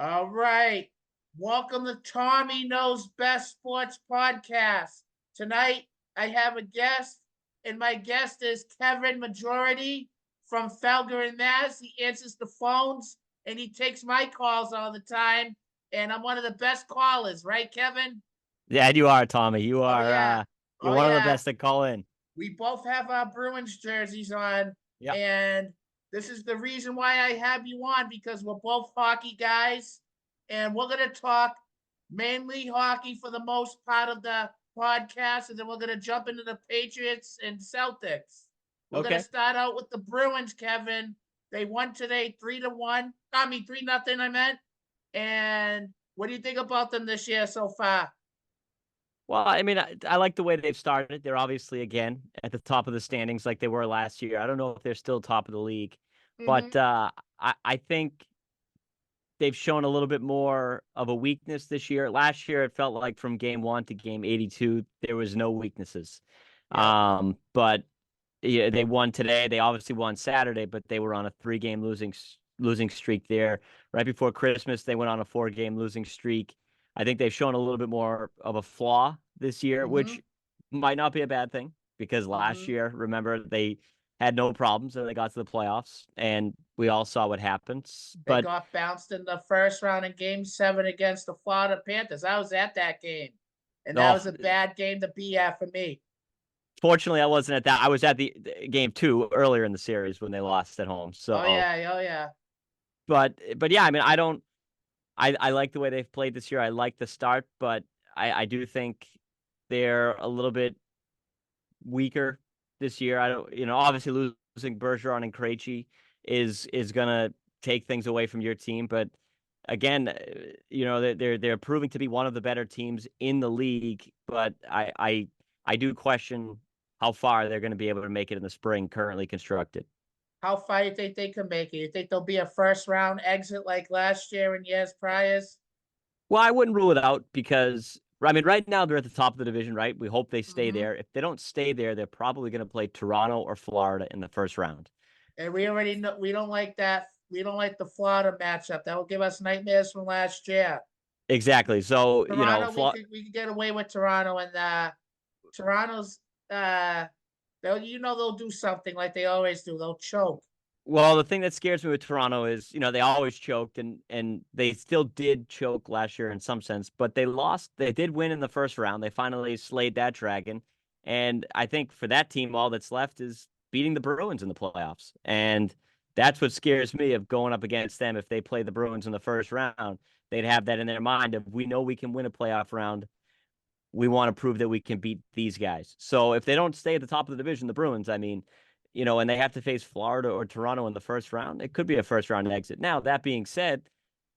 All right. Welcome to Tommy Knows Best Sports Podcast. Tonight, I have a guest, and my guest is Kevin Maggiore from Felger, Mass. He answers the phones, and he takes my calls all the time. And I'm one of the best callers, right, Kevin? Yeah, you are, Tommy. You Oh, are yeah. you're Oh, one of the yeah. best to call in. We both have our Bruins jerseys on, Yep. and this is the reason why I have you on because we're both hockey guys, and we're gonna talk mainly hockey for the most part of the podcast, and then we're gonna jump into the Patriots and Celtics. We're gonna Okay. start out with the Bruins, Kevin. They won today 3-1. I mean 3-0, I meant. And what do you think about them this year so far? Well, I mean, I like the way they've started. They're obviously again at the top of the standings like they were last year. I don't know if they're still top of the league, Mm-hmm. but I think they've shown a little bit more of a weakness this year. Last year, it felt like from game 1 to game 82, there was no weaknesses. Yep. But yeah, they won today. They obviously won Saturday, but they were on a 3-game losing streak there. Right before Christmas, they went on a 4-game losing streak. I think they've shown a little bit more of a flaw this year, Mm-hmm. which might not be a bad thing because last Mm-hmm. year, remember, they had no problems and they got to the playoffs, and we all saw what happened. They But got bounced in the first round in Game 7 against the Florida Panthers. I was at that game, and that oh, was a bad game to be at for me. fortunately, I wasn't at that. I was at the game 2 earlier in the series when they lost at home. Oh So, yeah, oh yeah. but yeah, I mean, I like the way they've played this year. I like the start, but I do think they're a little bit weaker this year. I don't, obviously losing Bergeron and Krejci is gonna take things away from your team, but again, they're proving to be one of the better teams in the league. But I do question how far they're going to be able to make it in the spring currently constructed. How far do you think they can make it? You think they'll be a first round exit like last year and years priors? Well, I wouldn't rule it out because I mean, right now they're at the top of the division, right? We hope they stay Mm-hmm. there. If they don't stay there, they're probably going to play Toronto or Florida in the first round. And we already know we don't like that. We don't like the Florida matchup. That will give us nightmares from last year. Exactly. So, Toronto, we could get away with Toronto, and Toronto's they'll do something like they always do. They'll choke. well, the thing that scares me with Toronto is, they always choked and they still did choke last year in some sense, but they lost. They did win in the first round. They finally slayed that dragon. And I think for that team, all that's left is beating the Bruins in the playoffs. And that's what scares me of going up against them. If they play the Bruins in the first round, they'd have that in their mind of we know we can win a playoff round. We want to prove that we can beat these guys. So if they don't stay at the top of the division, the Bruins, I mean, and they have to face Florida or Toronto in the first round, it could be a first round exit. Now, that being said,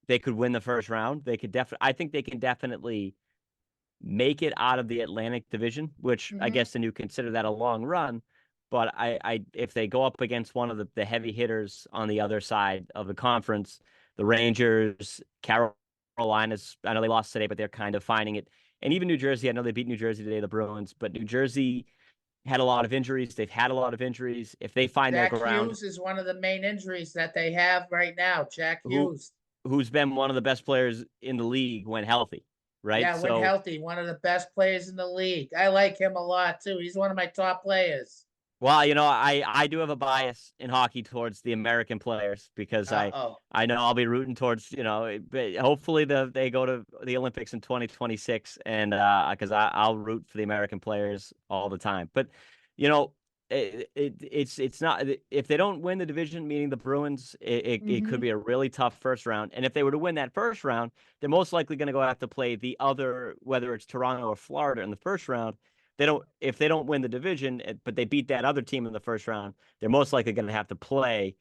they could win the first round. They could definitely, I think they can definitely make it out of the Atlantic Division, which I Mm-hmm. guess then you consider that a long run. But if they go up against one of the heavy hitters on the other side of the conference, the Rangers, Carolinas, I know they lost today, but they're kind of finding it. And even New Jersey, I know they beat New Jersey today, the Bruins, but New Jersey had a lot of injuries. They've had a lot of injuries. If they find their Jack ground, Hughes is one of the main injuries that they have right now. Jack who Hughes. who's been one of the best players in the league when healthy, right? Yeah, when So, healthy, one of the best players in the league. I like him a lot too. He's one of my top players. well, I do have a bias in hockey towards the American players because Uh I oh. I know I'll be rooting towards, but hopefully they go to the Olympics in 2026 and because I'll root for the American players all the time. But, you know, it's not if they don't win the division, meaning the Bruins, it could Mm-hmm. be a really tough first round. And if they were to win that first round, they're most likely going to go have to play the other, whether it's Toronto or Florida in the first round. If they don't win the division, but they beat that other team in the first round, they're most likely going to have to play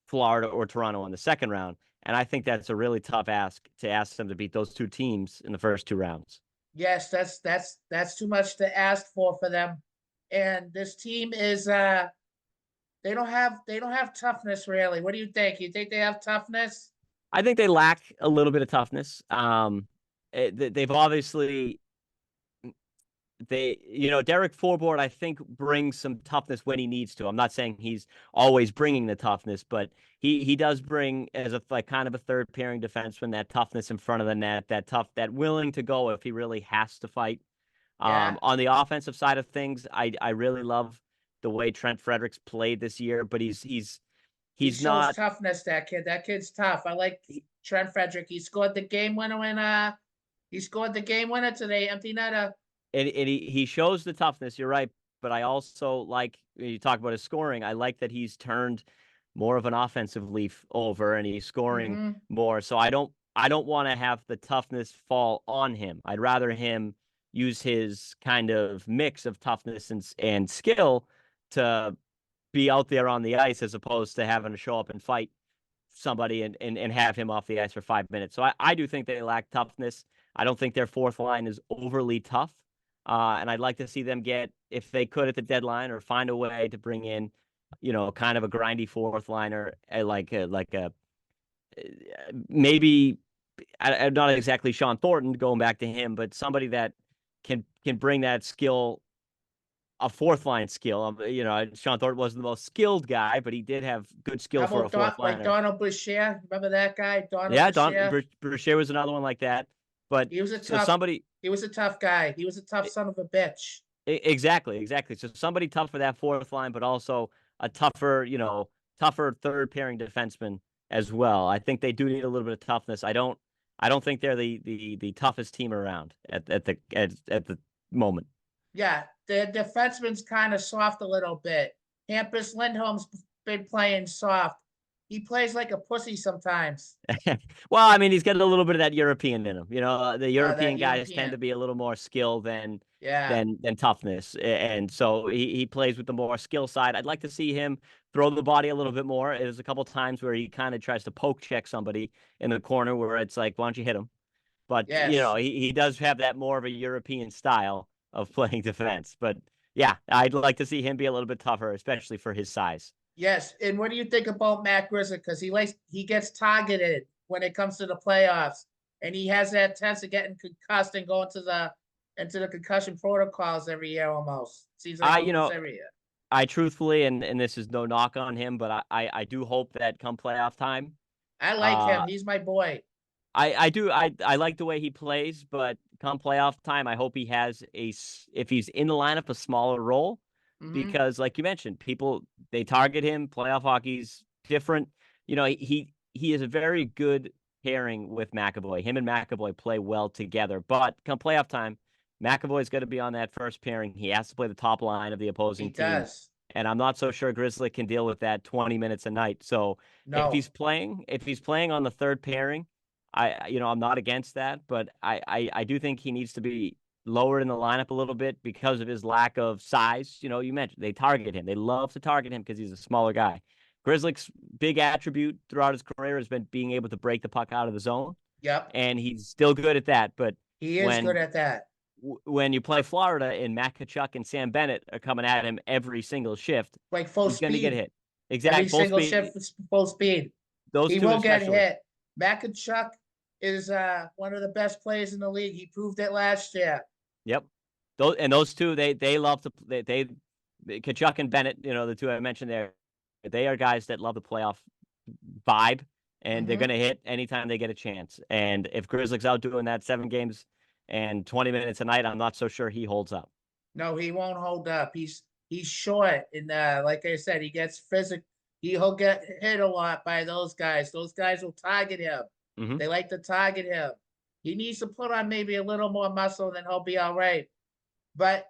Florida or Toronto in the second round. And I think that's a really tough ask to ask them to beat those two teams in the first two rounds. Yes, that's too much to ask for them. And this team is they don't have toughness really. What do you think? You think they have toughness? I think they lack a little bit of toughness. They've obviously Derek Forboard, I think, brings some toughness when he needs to. I'm not saying he's always bringing the toughness, but he does bring, as a like kind of a third pairing defenseman, that toughness in front of the net, that willing to go if he really has to fight. Yeah. On the offensive side of things, I really love the way Trent Fredericks played this year, but He he's shows not. toughness, that kid. That kid's tough. I like Trent Frederick. He scored the game winner today, empty netter. And he shows the toughness. You're right, but I also like, you talk about his scoring. I like that he's turned more of an offensive leaf over and he's scoring Mm-hmm. more. So I don't want to have the toughness fall on him. I'd rather him use his kind of mix of toughness and skill to be out there on the ice as opposed to having to show up and fight somebody and have him off the ice for 5 minutes. So I do think they lack toughness. I don't think their fourth line is overly tough. And I'd like to see them get, if they could at the deadline, or find a way to bring in, kind of a grindy fourth liner, maybe I'm not exactly Sean Thornton, going back to him, but somebody that can bring that skill, a fourth line skill. Sean Thornton wasn't the most skilled guy, but he did have good How skill for a about fourth Like liner. Donald Boucher? Remember that guy, Donald Yeah, Don Boucher? Brashear was another one like that. But He was a so tough. somebody, He was a tough guy. He was a tough son of a bitch. exactly. So somebody tough for that fourth line, but also a tougher third pairing defenseman as well. I think they do need a little bit of toughness. I don't think they're the toughest team around at the moment. Yeah, the defenseman's kind of soft a little bit. Hampus Lindholm's been playing soft. He plays like a pussy sometimes. Well, I mean, he's got a little bit of that European in him. The That European guys tend to European. be a little more skill Yeah. than toughness, and so he plays with the more skill side. I'd like to see him throw the body a little bit more. There's a couple times where he kind of tries to poke check somebody in the corner, where it's like, why don't you hit him? But Yes. he does have that more of a European style of playing defense. But yeah, I'd like to see him be a little bit tougher, especially for his size. Yes. And what do you think about Matt Grizzly? Because he gets targeted when it comes to the playoffs, and he has that tendency of getting concussed and going to the into the concussion protocols every year almost. Seems like I you almost know every year. I truthfully, and this is no knock on him, but I do hope that come playoff time, I like uh, him. He's my boy. I like the way he plays, but come playoff time, I hope he has if he's in the lineup, a smaller role, Mm-hmm. because like you mentioned, people, they target him. Playoff hockey's different. He is a very good pairing with McAvoy. Him and McAvoy play well together, but come playoff time, McAvoy's got to be on that first pairing. He has to play the top line of the He opposing team. does. And I'm not so sure Grizzly can deal with that 20 minutes a night. So No. if he's playing on the third pairing, I'm not against that, but I do think he needs to be lowered in the lineup a little bit because of his lack of size. You mentioned they target him. They love to target him because he's a smaller guy. Grizzly's big attribute throughout his career has been being able to break the puck out of the zone, Yep. and he's still good at that. But He is good when at that. when you play Florida and Matt Kachuk and Sam Bennett are coming at him every single shift, Like full he's going to get speed. hit. Every Exact full single speed. shift is full speed. Those He two will get especially. hit. Chuck is one of the best players in the league. He proved it last year. Yep. Those two, they love to they Kachuk and Bennett, the two I mentioned there, they are guys that love the playoff vibe, and they're Mm-hmm. going to hit anytime they get a chance. And if Grizzlies out doing that 7 games and 20 minutes a night, I'm not so sure he holds up. No, he won't hold up. He's short, and like I said, he gets physical. He'll get hit a lot by those guys. Those guys will target him. Hmm. They like to target him. He needs to put on maybe a little more muscle, then he'll be all right. But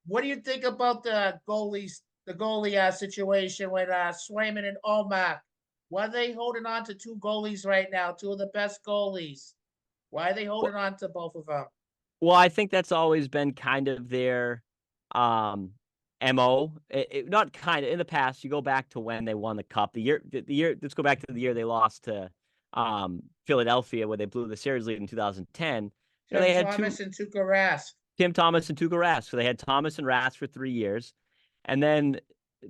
what do you think about the goalie situation with Swayman and Omar? Why are they holding on to two goalies right now? Two of the best goalies. Why are they holding on to both of them? Well, I think that's always been kind of their um MO. Not kind of in the past. You go back to when they won the cup. The year, let's go back to the year they lost to Philadelphia, where they blew the series lead in 2010. Tim They had two, Thomas and Tuukka Rask. Tim Thomas and Tuukka Rask. So they had Thomas and Rask for 3 years. And then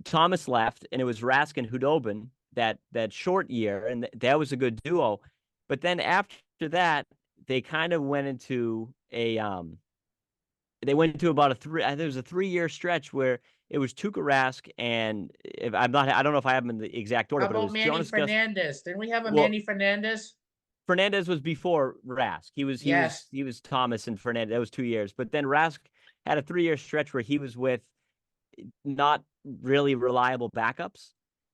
Thomas left, and it was Rask and Hudobin that short year, and that was a good duo. But then after that, they kind of went into they went to about a three. I think it was a 3-year stretch where it was Tuukka Rask and if I'm not, I don't know if I have them in the exact order, How but it about was Manny Jonas Gus. Fernandez? Didn't we have a Well, Manny Fernandez? Fernandez was before Rask. He was he Yes. was he was Thomas and Fernandez. That was 2 years, but then Rask had a 3-year stretch where he was with not really reliable backups.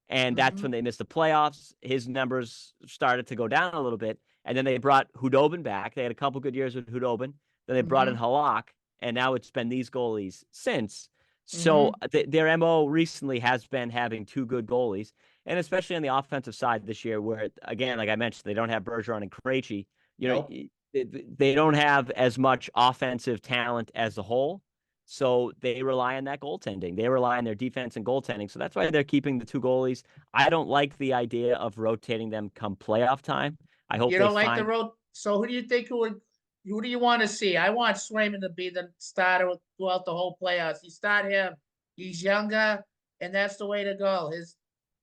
And that's Mm-hmm. when they missed the playoffs. His numbers started to go down a little bit. And then they brought Hudobin back. They had a couple good years with Hudobin. Then they brought in Mm-hmm. Halak. And now it's been these goalies since. So Mm-hmm. their MO recently has been having two good goalies. And especially on the offensive side this year, where, again, like I mentioned, they don't have Bergeron and Krejci. You know, Nope. they don't have as much offensive talent as a whole. So they rely on that goaltending. They rely on their defense and goaltending. So that's why they're keeping the two goalies. I don't like the idea of rotating them come playoff time. I hope You they don't like the find. road. So who do you think who do you want to see? I want Swayman to be the starter throughout the whole playoffs. You start him. He's younger, and that's the way to go.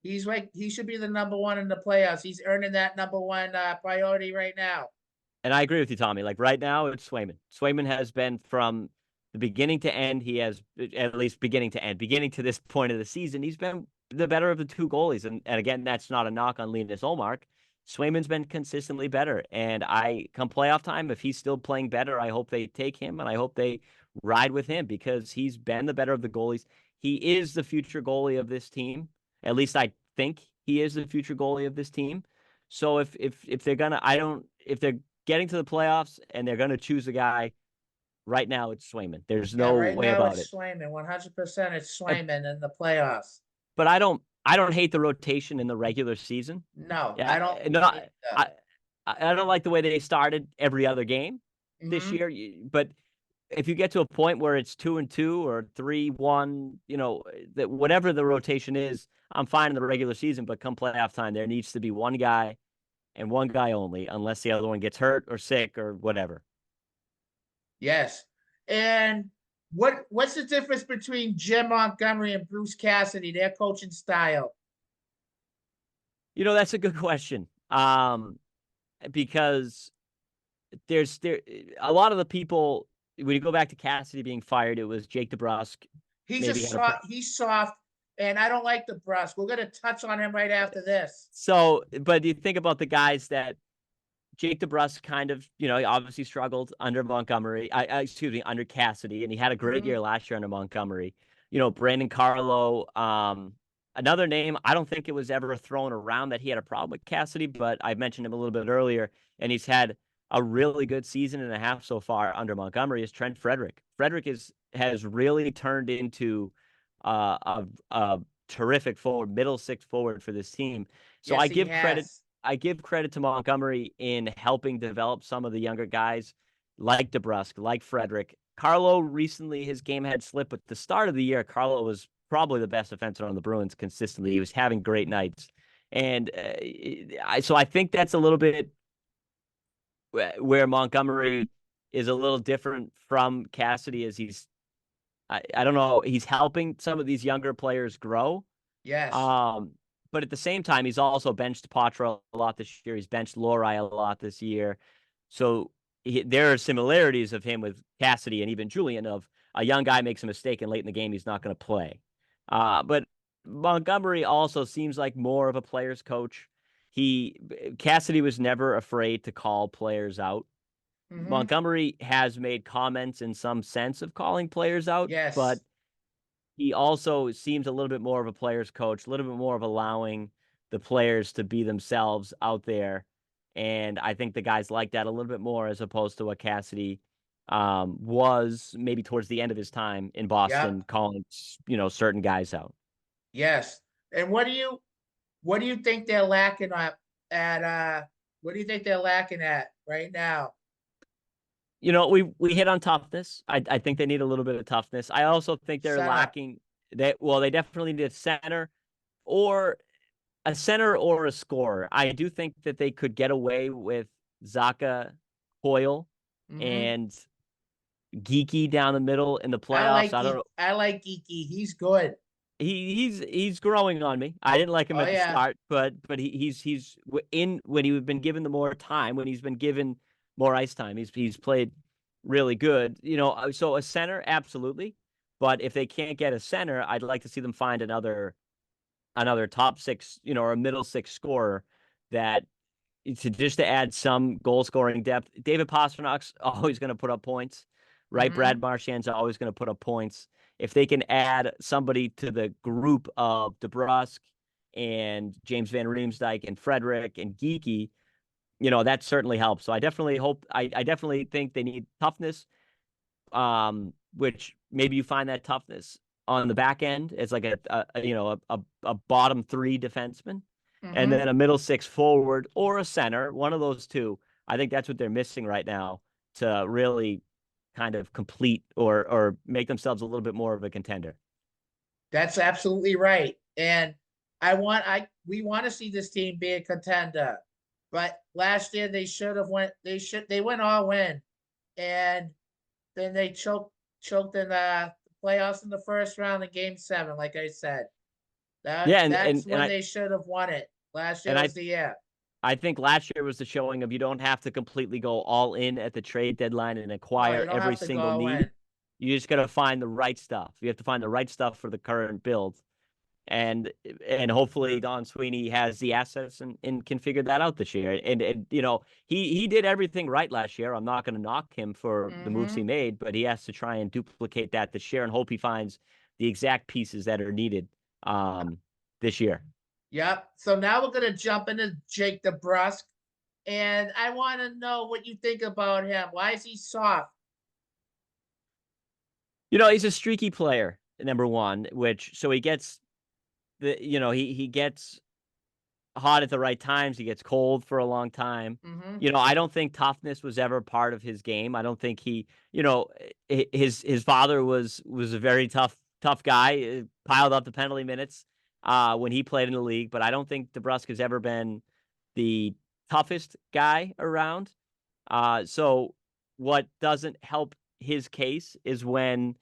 He should be the number one in the playoffs. He's earning that number one priority right now. And I agree with you, Tommy. Like right now, it's Swayman. Swayman has been from the beginning to end. He has at least beginning to end, beginning to this point of the season. He's been the better of the two goalies. And again, that's not a knock on Linus Olmark. Swayman's been consistently better. And come playoff time, if he's still playing better, I hope they take him and I hope they ride with him because he's been the better of the goalies. He is the future goalie of this team. At least I think he is the future goalie of this team. So if they're gonna, I don't, if they're getting to the playoffs and they're gonna choose a guy, right now it's Swayman. There's Yeah, no right way now about it's it. Swayman. 100% it's Uh, Swayman in the playoffs. But I don't hate the rotation in the regular season. No, Yeah, I don't. no, Uh, I don't like the way they started every other game this mm-hmm. year. But if you get to a point where it's 2-2 or 3-1, that whatever the rotation is, I'm fine in the regular season. But come playoff time, there needs to be one guy and one guy only, unless the other one gets hurt or sick or whatever. Yes. And what's the difference between Jim Montgomery and Bruce Cassidy, their coaching style? That's a good question. Because there a lot of the people when you go back to Cassidy being fired, it was Jake DeBrusk. Maybe had a He's soft, and I don't like the Brusque. We're gonna touch on him right after this. but you think about the guys that Jake DeBrusk kind of, he obviously struggled under Montgomery. Excuse me, under Cassidy, and he had a great Mm-hmm. year last year under Montgomery. Brandon Carlo. Another name, I don't think it was ever thrown around that he had a problem with Cassidy, but I mentioned him a little bit earlier, and he's had a really good season and a half so far under Montgomery is Trent Frederick. Frederick has really turned into a terrific forward, middle six forward for this team. So Yes, I he give credit has. I give credit to Montgomery in helping develop some of the younger guys like DeBrusk, like Frederick. Carlo recently, his game had slipped, but at the start of the year, Carlo was probably the best defenseman on the Bruins consistently. He was having great nights. And so I think that's a little bit where Montgomery is a little different from Cassidy as I don't know, he's helping some of these younger players grow. Yes. Um, but at the same time, he's also benched Poitras a lot this year. He's benched Lohrei a lot this year. So there are similarities of him with Cassidy and even Julian of a young guy makes a mistake and late in the game, he's not going to play. But Montgomery also seems like more of a player's coach. Cassidy was never afraid to call players out. Mm-hmm. Montgomery has made comments in some sense of calling players out, but Yes. he also seems a little bit more of a player's coach, a little bit more of allowing the players to be themselves out there. And I think the guys like that a little bit more as opposed to what Cassidy was maybe towards the end of his time in Yep. Boston calling, certain guys out. Yes. And what do you think they're lacking at what do you think they're lacking at right now? We hit on toughness. I think they need a little bit of toughness. I also think they're Center. lacking they definitely need or a center or a scorer. I do think that they could get away with Zaka, Coyle, Mm-hmm. and Geeky down the middle in the playoffs. I don't know. I like Geeky. He's good. He's growing on me. I didn't like him Oh at the yeah. start, but he's in when he's been given the more time, when he's been given more ice time. He's played really good. So a center, absolutely. But if they can't get a center, I'd like to see them find another top six, or a middle six scorer that to add some goal scoring depth. David Pasternak's always going to put up points, right? Mm-hmm. Brad Marchand's always going to put up points. If they can add somebody to the group of DeBrusque and James Van Riemsdyk and Frederick and Geeky, that certainly helps. So I definitely think they need toughness, which maybe you find that toughness on the back end as like a bottom three defenseman, and Mm-hmm. then a middle six forward or a center, one of those two. I think that's what they're missing right now to really kind of complete or make themselves a little bit more of a contender. That's absolutely right. And we want to see this team be a contender. But last year they should have they went all in, and then they choked in the playoffs in the first round in game 7, like I said. Yeah, and That's and and when I they should have won it. Last year and I was the year. I think last year was the showing of you don't have to completely go all in at the trade deadline and No, acquire you don't every have to go single all in. need. You just got to find the right stuff. You have to find the right stuff for the current build. And and hopefully Don Sweeney has the assets and can figure that out this year. And he did everything right last year. I'm not going to knock him for the moves Mm-hmm. he made, but he has to try and duplicate that this year and hope he finds the exact pieces that are needed this year. Yep. So now we're gonna jump into Jake DeBrusque, and I want to know what you think about him. Why is he soft? He's a streaky player, number one, which so he gets he gets hot at the right times. He gets cold for a long time. Mm-hmm. I don't think toughness was ever part of his game. I don't think his father was a very tough guy, piled up the penalty minutes when he played in the league. But I don't think DeBrusque has ever been the toughest guy around. So what doesn't help his case is when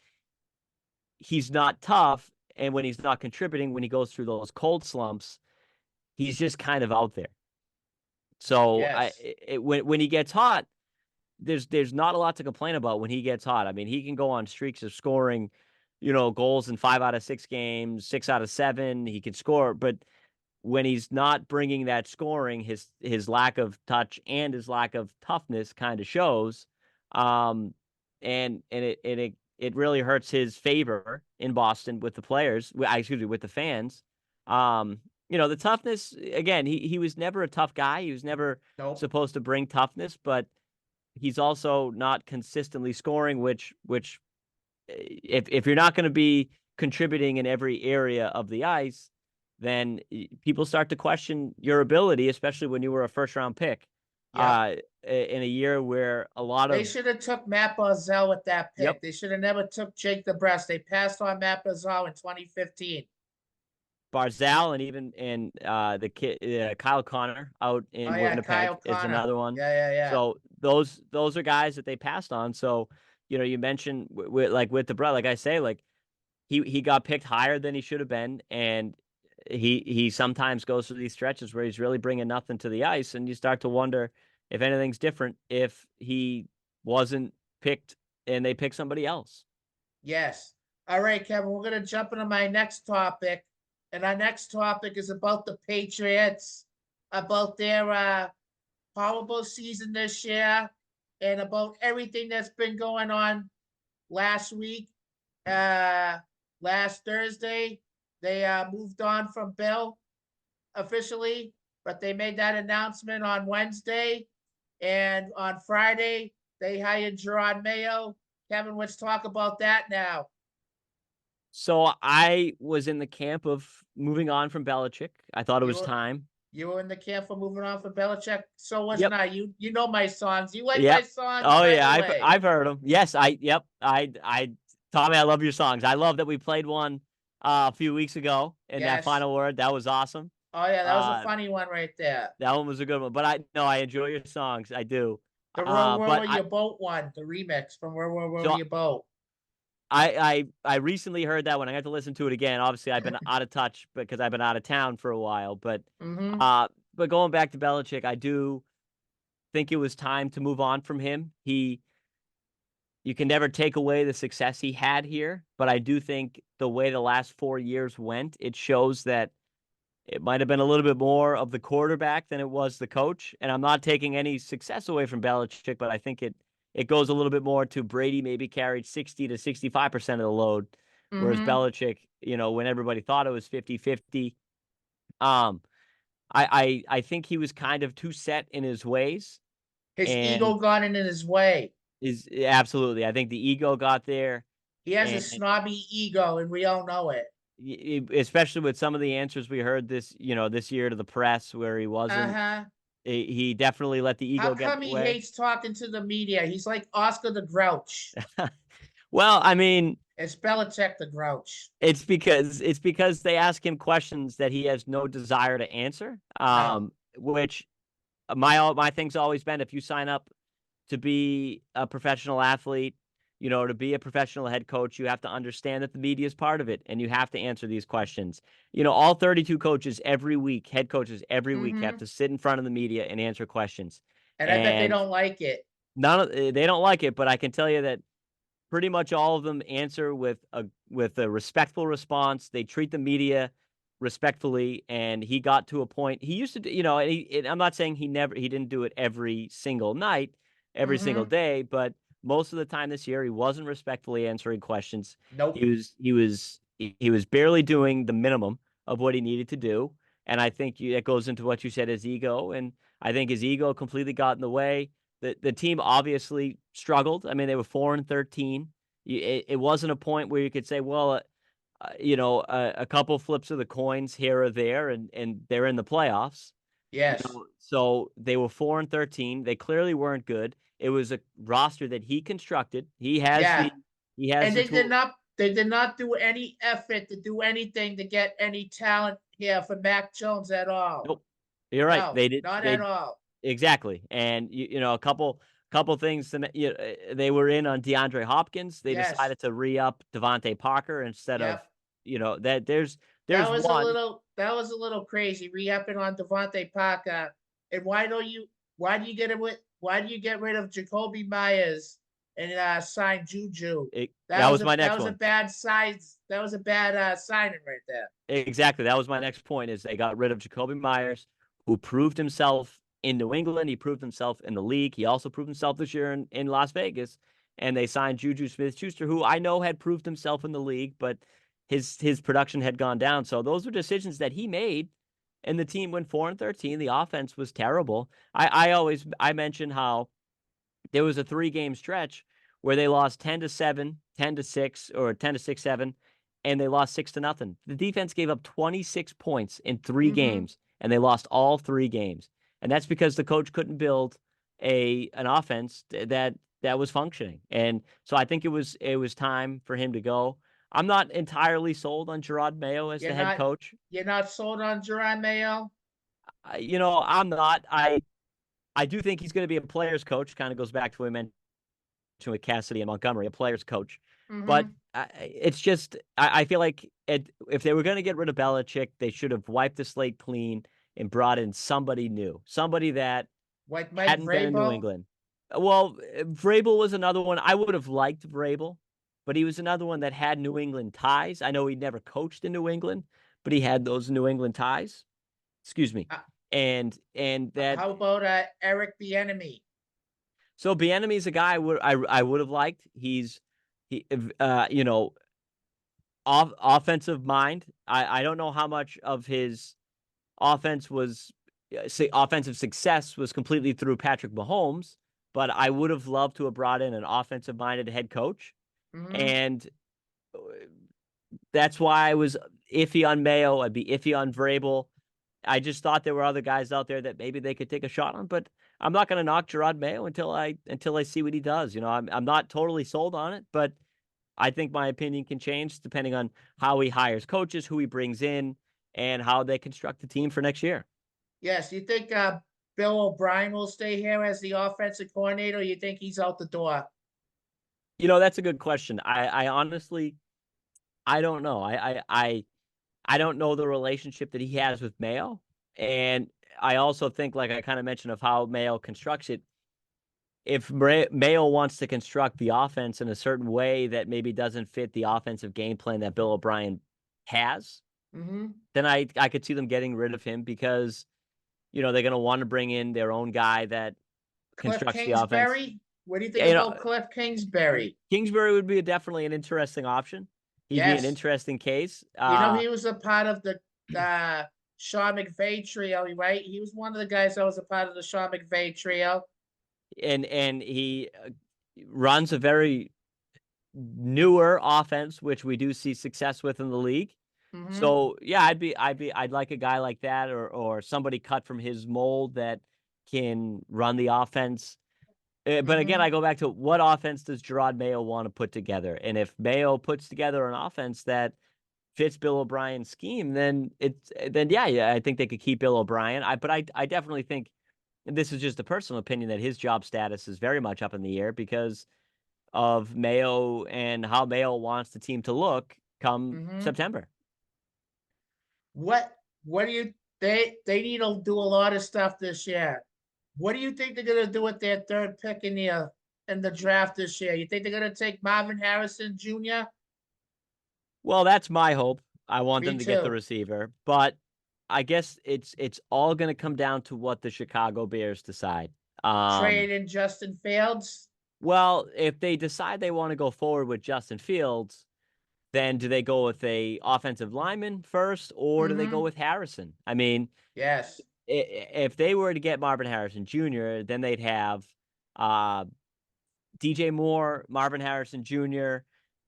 he's not tough and when he's not contributing, when he goes through those cold slumps, he's just kind of out there. So Yes. when he gets hot, there's not a lot to complain about when he gets hot. I mean, he can go on streaks of scoring, goals in 5 out of 6 games, 6 out of 7. He can score, but when he's not bringing that scoring, his lack of touch and his lack of toughness kind of shows, and it really hurts his favor in Boston with the players. Excuse me, with the fans. The toughness again. He was never a tough guy. He was never Nope. supposed to bring toughness, but he's also not consistently scoring. Which if you're not going to be contributing in every area of the ice, then people start to question your ability, especially when you were a first round pick. Yep. In a year where a lot They of should have took Matt Barzell with that yep, pick. They should have never took Jake DeBrusque. They passed on Matt Barzell in 2015. Barzal and even the kid Kyle Connor out Oh in yeah, Winnipeg Kyle is Connor. another one. Yeah. So those are guys that they passed on. So you mentioned with the brother, like I say, like he got picked higher than he should have been, and he sometimes goes through these stretches where he's really bringing nothing to the ice, and you start to wonder if anything's different if he wasn't picked and they pick somebody else. Yes. All right, Kevin, we're gonna jump into my next topic. And our next topic is about the Patriots, about their horrible season this year, and about everything that's been going on last week. Uh Last Thursday, they moved on from Bill officially, but they made that announcement on Wednesday. And on Friday, they hired Gerard Mayo. Kevin, let's talk about that now. So I was in the camp of moving on from Belichick. I thought it You was were time. you were in the camp for moving on for Belichick. So wasn't Yep. I. You know my songs. You like my Yep. songs Oh right yeah, away. I've heard them. Yes, yep. Tommy, I love your songs. I love that we played one a few weeks ago in that Yes. final word. That was awesome. Oh yeah, that was a Uh funny one right there. that one was a good one. But I enjoy your songs. I do. The row But your boat one, the remix from row so your boat. I recently heard that one. I got to listen to it again. Obviously, I've been out of touch because I've been out of town for a while. Mm-hmm. But going back to Belichick, I do think it was time to move on from him. you can never take away the success he had here, but I do think the way the last 4 years went, it shows that it might have been a little bit more of the quarterback than it was the coach. And I'm not taking any success away from Belichick, but I think it goes a little bit more to Brady maybe carried 60 to 65% of the load, whereas Mm-hmm. Belichick, when everybody thought it was 50-50, um, I think he was kind of too set in his ways His and ego got in his way. is absolutely. I think the ego got there He has a and snobby ego, and we all know it. especially with some of the answers we heard this year to the press where he Uh wasn't. huh. He definitely let the How ego get in come the he way. hates talking to the media? He's like Oscar the Grouch. Well, I mean, It's Belichick the Grouch. it's because they ask him questions that he has no desire to answer. No. Which my thing's always been, if you sign up to be a professional athlete, to be a professional head coach, you have to understand that the media is part of it and you have to answer these questions. All 32 coaches every week, head coaches every week have Mm-hmm. to sit in front of the media and answer questions. And I bet they And don't like it. they don't like it, but I can tell you that pretty much all of them answer with a respectful response. They treat the media respectfully, and he got to a point. He used to, and I'm not saying he didn't do it every single night, every single Mm-hmm. day, but most of the time this year he wasn't respectfully answering questions. Nope. He was barely doing the minimum of what he needed to do, and I think that goes into what you said, his ego, and I think his ego completely got in the way. The team obviously struggled. I mean, they were 4-13. It wasn't a point where you could say, well, a couple flips of the coins here or there, and they're in the playoffs. Yes. So they were 4-13. They clearly weren't good. It was a roster that he constructed. He has Yeah. the he has And the they did tool. not. They did not do any effort to do anything to get any talent here for Mac Jones at all. Nope, you're right. No, They did. not at They all. Exactly, and a couple things they were in on DeAndre Hopkins. They Yes. decided to re-up Devontae Parker instead of Yep. that. There's one. That was a little crazy. Re-upping on Devontae Parker. And why do you get rid of Jacoby Myers and sign Juju? That was my That next was a one. bad size. That was a bad signing right there. Exactly, that was my next point. Is they got rid of Jacoby Myers, who proved himself in New England. He proved himself in the league. He also proved himself this year in Las Vegas. And they signed Juju Smith-Schuster, who I know had proved himself in the league, but his production had gone down. So those were decisions that he made, and the team went 4-13. The offense was terrible. I mentioned how there was a 3-game stretch where they lost 10-7, 10-6, or 10-6-7, and they lost 6-0. The defense gave up 26 points in 3 games, and they lost all 3 games. And that's because the coach couldn't build an offense that was functioning. And so I think it was time for him to go. I'm not entirely sold on Gerard Mayo as You're the head not coach. you're not sold on Jerome Mayo? I'm not. I do think he's going to be a player's coach. Kind of goes back to what I mentioned with Cassidy and Montgomery, a player's coach. But Mm-hmm. it's just, I feel like if they were going to get rid of Belichick, they should have wiped the slate clean and brought in somebody new, somebody that Like Mike hadn't been in New Vrabel? England. Well, Vrabel was another one. I would have liked Vrabel, but he was another one that had New England ties. I know he never coached in New England, but he had those New England ties. Excuse me. Uh, And that how about Eric Bieniemy? so Bieniemy's a guy I would have liked. He you know offensive mind. I don't know how much of his offense was say offensive success was completely through Patrick Mahomes, but I would have loved to have brought in an offensive minded head coach, Mm-hmm. and that's why I was iffy on Mayo. I'd be iffy on Vrabel. I just thought there were other guys out there that maybe they could take a shot on, but I'm not going to knock Gerard Mayo until I see what he does. I'm not totally sold on it, but I think my opinion can change depending on how he hires coaches, who he brings in, and how they construct the team for next year. Yes. You think Bill O'Brien will stay here as the offensive coordinator, or you think he's out the door? That's a good question. I honestly, I don't know. I don't know the relationship that he has with Mayo, and I also think, like I kind of mentioned, of how Mayo constructs it. if Mayo wants to construct the offense in a certain way that maybe doesn't fit the offensive game plan that Bill O'Brien has, Mm-hmm. then I could see them getting rid of him because they're going to want to bring in their own guy that Cliff constructs the offense. Kingsbury. What do you think Yeah, about Cliff Kingsbury? Kingsbury would be definitely an interesting option. He'd be an Yes. interesting case. He was a part of the Sean McVay trio, right? He was one of the guys that was a part of the Sean McVay trio. And he runs a very newer offense, which we do see success with in the league. Mm-hmm. So yeah, I'd like a guy like that, or somebody cut from his mold that can run the offense. But again, Mm-hmm. I go back to what offense does Gerard Mayo want to put together? And if Mayo puts together an offense that fits Bill O'Brien's scheme, then yeah, I think they could keep Bill O'Brien. I definitely think, and this is just a personal opinion, that his job status is very much up in the air because of Mayo and how Mayo wants the team to look come Mm-hmm. September. What do you they need to do a lot of stuff this year. What do you think they're gonna do with their third pick in the draft this year? You think they're gonna take Marvin Harrison Jr.? Well, that's my hope. I want Me them to get the too. receiver, but I guess it's all going to come down to what the Chicago Bears decide. Trade in Justin Fields. Well, if they decide they want to go forward with Justin Fields, then do they go with a offensive lineman first, or do they go Mm-hmm. with Harrison? I mean, Yes. if they were to get Marvin Harrison Jr., then they'd have uh, DJ Moore, Marvin Harrison Jr.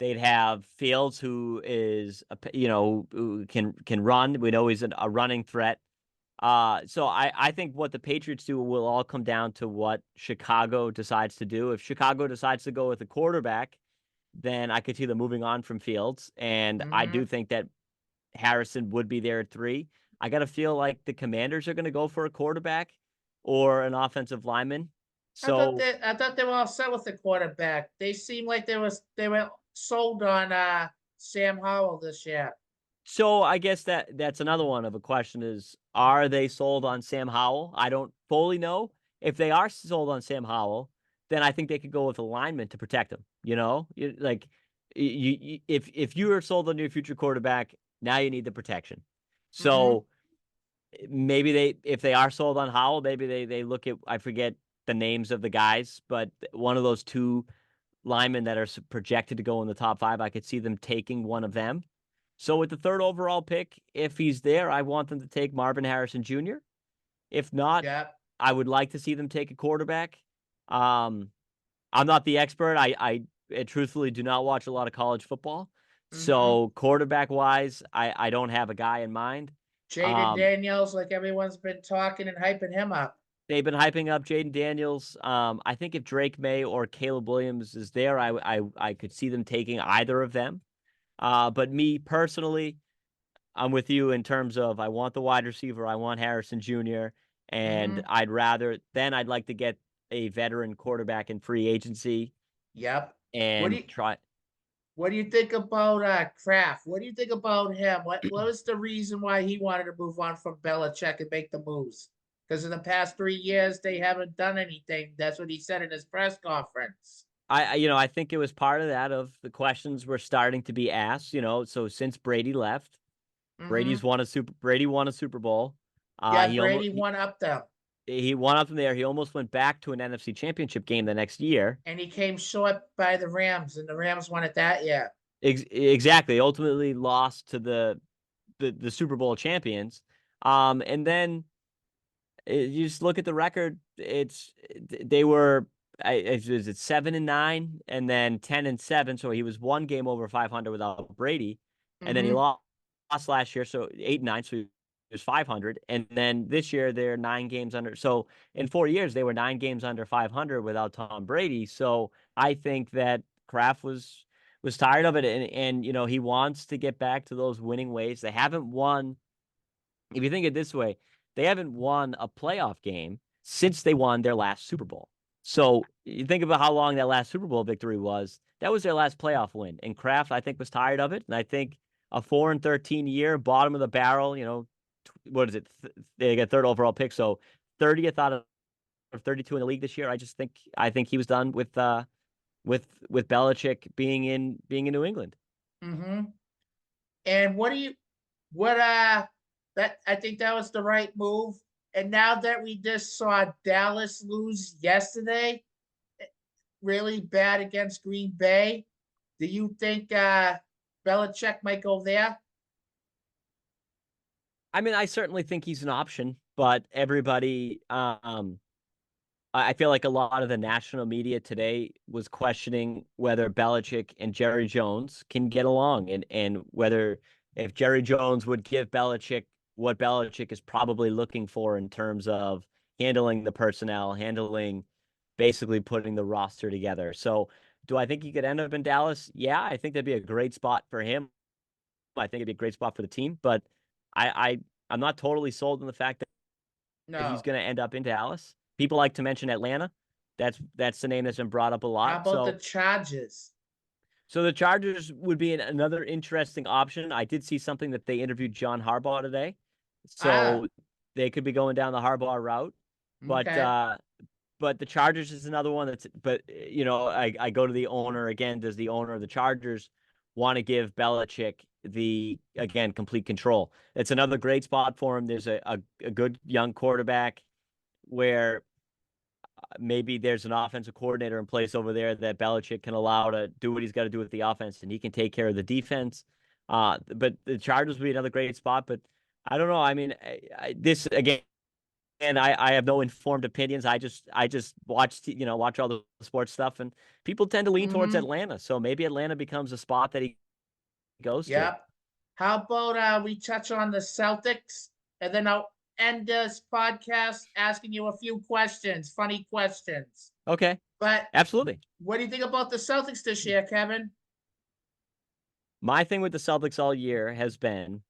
They'd have Fields, who is who can run. We know he's a running threat. So I think what the Patriots do will all come down to what Chicago decides to do. If Chicago decides to go with a quarterback, then I could see them moving on from Fields, and I Mm-hmm. do think that Harrison would be there at 3. I got to feel like the Commanders are going to go for a quarterback or an offensive lineman. So I thought they were all set with the quarterback. They seemed like they were sold on Sam Howell this year. So I guess that's another one of a question is, are they sold on Sam Howell? I don't fully know. If they are sold on Sam Howell, then I think they could go with a lineman to protect him. If you are sold on your future quarterback, now you need the protection. Mm-hmm. So maybe if they are sold on Howell, maybe they look at, I forget the names of the guys, but one of those two linemen that are projected to go in the top 5, I could see them taking one of them. So with the 3rd overall pick, if he's there, I want them to take Marvin Harrison Jr. If not, Yep. I would like to see them take a quarterback. Um, I'm not the expert. I truthfully do not watch a lot of college football. Mm-hmm. So quarterback wise, I don't have a guy in mind. Jaden Um, Daniels, like everyone's been talking and hyping him up. they've been hyping up Jaden Daniels. I think if Drake May or Caleb Williams is there, I could see them taking either of them. But me personally, I'm with you in terms of I want the wide receiver. I want Harrison Jr. And Mm-hmm. I'd like to get a veteran quarterback in free agency Yep. What do and you try. what do you think about Kraft? What do you think about him? What was the reason why he wanted to move on from Belichick and make the moves? Because in the past 3 years they haven't done anything. That's what he said in his press conference. I think it was part of that of the questions were starting to be asked. So since Brady left, Mm-hmm. Brady won a Super Bowl. Yeah, He almost Brady won up them. he won up from there. He almost went back to an NFC Championship game the next year. And he came short by the Rams, and the Rams won it that year. Exactly. Ultimately lost to the Super Bowl champions. And then you just look at the record. They were is it 7-9 and then 10-7. So he was one game over 500 without Brady, and then he Mm-hmm. lost last year, so 8-9. So he was 500, and then this year they're 9 games under. So in 4 years they were 9 games under 500 without Tom Brady. So I think that Kraft was tired of it, and he wants to get back to those winning ways. They haven't won. If you think it this way, they haven't won a playoff game since they won their last Super Bowl. So you think about how long that last Super Bowl victory was. That was their last playoff win. And Kraft, I think, was tired of it. And I think a 4-13 year, bottom of the barrel, what is it? They get 3rd overall pick. So 30th out of of 32 in the league this year. I think he was done with Belichick being in New England. Mm-hmm. And what that I think that was the right move. And now that we just saw Dallas lose yesterday, really bad against Green Bay, do you think Belichick might go there? I mean, I certainly think he's an option, but everybody, I feel like a lot of the national media today was questioning whether Belichick and Jerry Jones can get along, and whether if Jerry Jones would give Belichick what Belichick is probably looking for in terms of handling the personnel, handling basically putting the roster together. So, do I think he could end up in Dallas? Yeah, I think that'd be a great spot for him. I think it'd be a great spot for the team, but I, I I'm not totally sold on the fact that he's No. going to end up in Dallas. People like to mention Atlanta. That's the name that's been brought up a How lot. about the So Chargers? the Chargers would be another interesting option. I did see something that they interviewed John Harbaugh today, Ah, so they could be going down the Harbaugh route. But okay. but the Chargers is another one that's. But I go to the owner again. Does the owner of the Chargers want to give Belichick the again complete control? It's another great spot for him. There's a good young quarterback where maybe there's an offensive coordinator in place over there that Belichick can allow to do what he's got to do with the offense, and he can take care of the defense. But the Chargers would be another great spot. But I don't know. I mean, this again. And I have no informed opinions. I just watch all the sports stuff, and people tend to lean towards Mm-hmm. Atlanta. So maybe Atlanta becomes a spot that he goes to. Yep. How about we touch on the Celtics, and then I'll end this podcast asking you a few questions, funny questions. Okay, But absolutely. what do you think about the Celtics this year, Kevin? My thing with the Celtics all year has been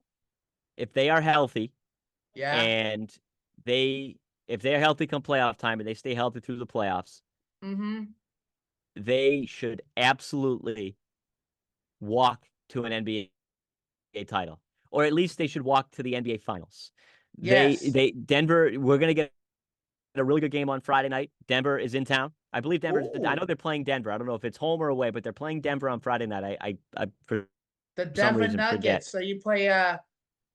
if they are healthy Yeah. and they if they're healthy come playoff time and they stay healthy through the playoffs, Mm-hmm. they should absolutely walk to an NBA title, or at least they should walk to the NBA Finals. Yes. They Denver. We're gonna get a really good game on Friday night. Denver is in town. I believe Denver. I know Ooh, they're playing Denver. I don't know if it's home or away, but they're playing Denver on Friday night. I for the some Denver reason forget. Nuggets. So you play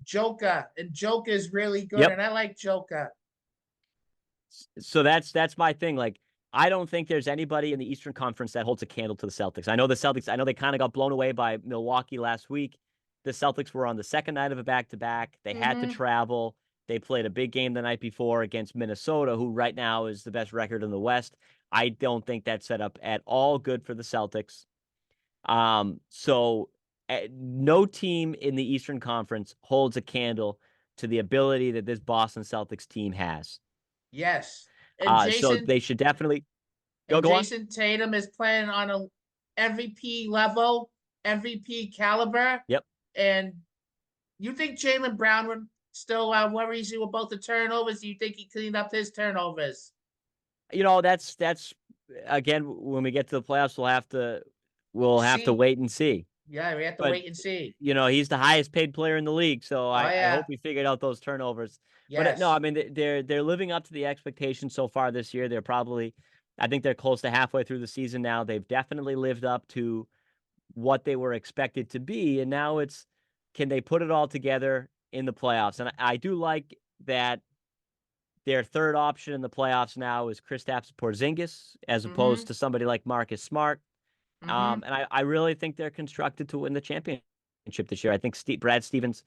Joker, and Joker is really good, Yep. and I like Joker. So that's my thing. Like, I don't think there's anybody in the Eastern Conference that holds a candle to the Celtics. I know the Celtics. I know they kind of got blown away by Milwaukee last week. The Celtics were on the second night of a back-to-back. They had to Mm-hmm. travel. They played a big game the night before against Minnesota, who right now is the best record in the West. I don't think that's set up at all good for the Celtics. So no team in the Eastern Conference holds a candle to the ability that this Boston Celtics team has. Yes. And So Jason they should definitely and go on. Jason Tatum is playing on a MVP level, MVP caliber. Yep. And you think Jalen Brown would still worries you about the turnovers? Do you think he cleaned up his turnovers? That's again when we get to the playoffs, we'll have to See, wait and see. yeah, we have to But wait and see. he's the highest paid player in the league, so Oh I yeah, hope we figured out those turnovers. But no, I yes. mean they're living up to the expectations so far this year. I think they're close to halfway through the season now. They've definitely lived up to what they were expected to be, and now it's can they put it all together in the playoffs? And I do like that their third option in the playoffs now is Kristaps Porzingis as Mm-hmm. opposed to somebody like Marcus Smart. Mm-hmm. And I really think they're constructed to win the championship this year. I think Brad Stevens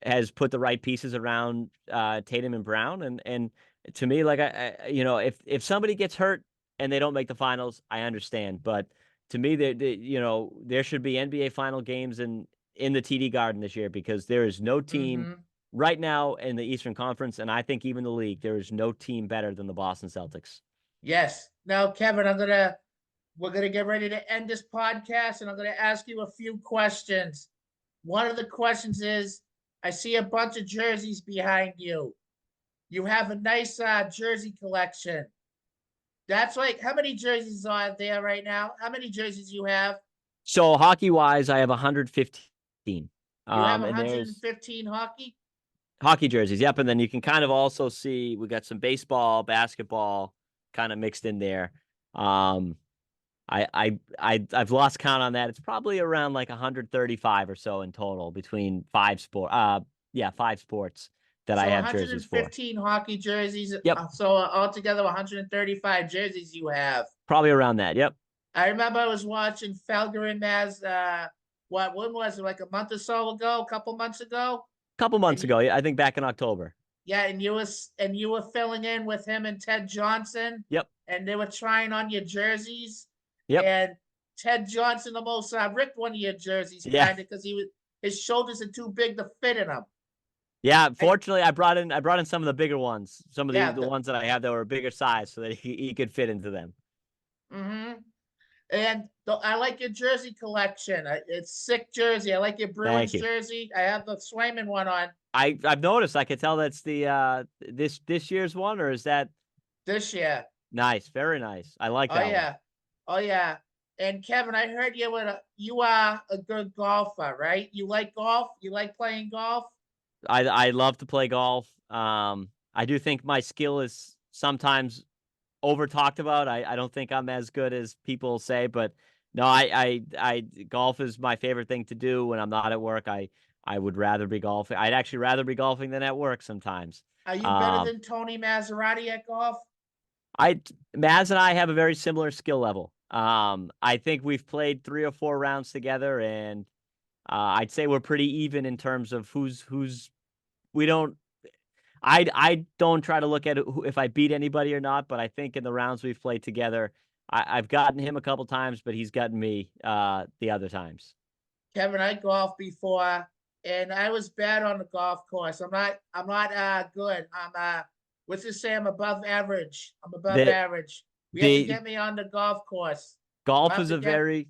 has put the right pieces around Tatum and Brown, and to me, like if somebody gets hurt and they don't make the finals, I understand. But to me, there should be NBA final games in the TD Garden this year because there is no team Mm-hmm. right now in the Eastern Conference, and I think even the league, there is no team better than the Boston Celtics. Yes. Now, Kevin, we're gonna get ready to end this podcast, and I'm gonna ask you a few questions. One of the questions is, I see a bunch of jerseys behind you. You have a nice jersey collection. That's like how many jerseys are there right now? How many jerseys you have? So hockey wise, I have 115. You have And there's 115 hockey. hockey jerseys. Yep. And then you can kind of also see we got some baseball, basketball. kind of mixed in there. Um, I've lost count on that. It's probably around like 135 or so in total between five sports that I So have jerseys for. 115 hockey jerseys. Yep, So altogether 135 jerseys you have. probably around that. Yep, I remember I was watching Felger and Maz. When was it? Like a month or so ago, a couple months ago. couple And months you, ago. I think back in October. yeah, and you were filling in with him and Ted Johnson, Yep, and they were trying on your jerseys. yep, And Ted Johnson almost ripped one of your jerseys, yeah. kind of, because his shoulders are too big to fit in them. Yeah, I, fortunately, I brought in some of the bigger ones, some of the yeah, the ones that I have that were a bigger size, so that he could fit into them. mm-hmm. And I like your jersey collection. It's sick jersey. I like your Thank Bruins you. jersey. I have the Swayman one on I've noticed. I could tell that's the this year's one, or is that this year. nice? Very nice. I like Oh that one. yeah, oh yeah. And Kevin, I heard you are a good golfer, right? You like golf? You like playing golf? I love to play golf. I do think my skill is sometimes over talked about. I don't think I'm as good as people say, but no, I golf is my favorite thing to do when I'm not at work. I would rather be golfing. I'd actually rather be golfing than at work sometimes. Are you better Um, than Tony Maserati at golf? I Maz and I have a very similar skill level. I think we've played 3 or 4 rounds together, and I'd say we're pretty even in terms of who's. We don't. I don't try to look at if I beat anybody or not, but I think in the rounds we've played together, I've gotten him a couple times, but he's gotten me the other times. Kevin, I golfed before, and I was bad on the golf course. I'm not good. What's to say? I'm above average. I'm above The average. We have to the get me on the golf course. We'll golf have is to get.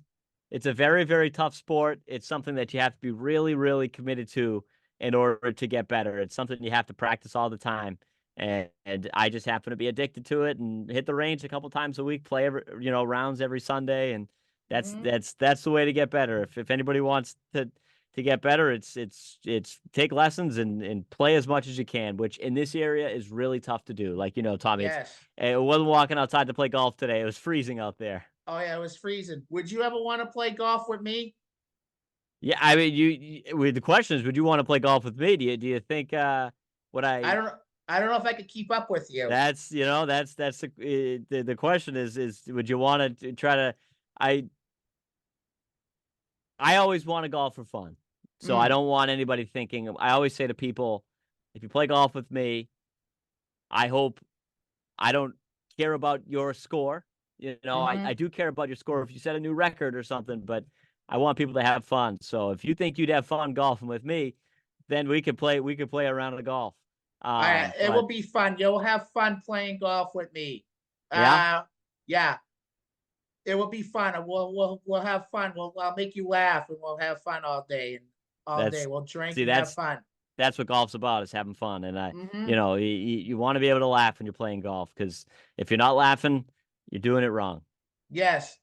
it's a very, very tough sport. It's something that you have to be really, really committed to in order to get better. It's something you have to practice all the time. And I just happen to be addicted to it and hit the range a couple times a week, play rounds every Sunday. And that's, Mhm. that's, that's the way to get better. If anybody wants to get better, it's take lessons and play as much as you can, which in this area is really tough to do. Like, Tommy, Yes. it wasn't walking outside to play golf today. It was freezing out there. Oh yeah, it was freezing. Would you ever want to play golf with me? Yeah, I mean, the question is, would you want to play golf with me? Do you think what I I don't. I don't know if I could keep up with you. that's the question is would you want to try to I I always want to golf for fun, so I Mm, don't want anybody thinking. I always say to people, if you play golf with me, I hope I don't care about your score. I mm-hmm. do care about your score if you set a new record or something, but I want people to have fun. So if you think you'd have fun golfing with me, then we could play a round of golf. All right, it But will be fun. You'll have fun playing golf with me. yeah, Yeah, it will be fun. We'll have fun. I'll make you laugh, and we'll have fun all day and all day. that's We'll drink see and have that's fun. that's what golf's about, is having fun. And Mm-hmm. you want to be able to laugh when you're playing golf, because if you're not laughing, you're doing it wrong. Yes.